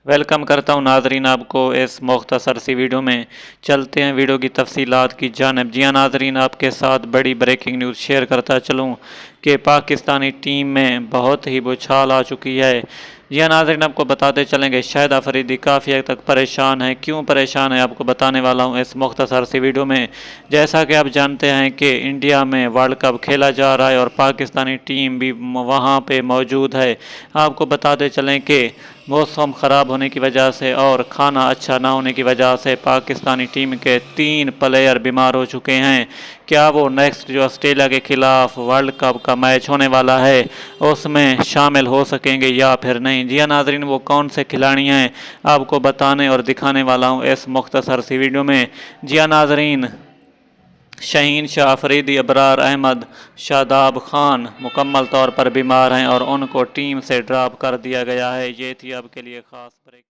Welcome करता हूं नाजरीन आपको इस मुख्तसर सी वीडियो में। चलते हैं वीडियो की तफसीलात की जानिब। जी हाँ नाजरीन, आपके साथ बड़ी ब्रेकिंग न्यूज़ शेयर करता चलूं कि पाकिस्तानी टीम में बहुत ही बुछाल आ चुकी है। जी हाँ नाजरीन, आपको बताते चलेंगे शाहिद अफरीदी काफ़ी हद तक परेशान है। क्यों परेशान है आपको बताने वाला हूँ इस मुख्तसर सी वीडियो में। जैसा कि आप जानते हैं कि इंडिया में वर्ल्ड कप खेला जा रहा है और पाकिस्तानी टीम भी वहाँ पे मौजूद है। आपको बताते चलें कि मौसम ख़राब होने की वजह से और खाना अच्छा ना होने की वजह से पाकिस्तानी टीम के 3 प्लेयर बीमार हो चुके हैं। क्या वो नेक्स्ट जो ऑस्ट्रेलिया के खिलाफ वर्ल्ड कप का मैच होने वाला है उसमें शामिल हो सकेंगे या फिर नहीं? जी हाँ नाजरीन, वो कौन से खिलाड़ी हैं आपको बताने और दिखाने वाला हूँ इस मुख्तसर सी वीडियो में। जी हाँ नाजरीन, शहीन शाह अफरीदी, अबरार अहमद, शादाब खान मुकम्मल तौर पर बीमार हैं और उनको टीम से ड्रॉप कर दिया गया है। ये थी आपके लिए ख़ास ब्रेक।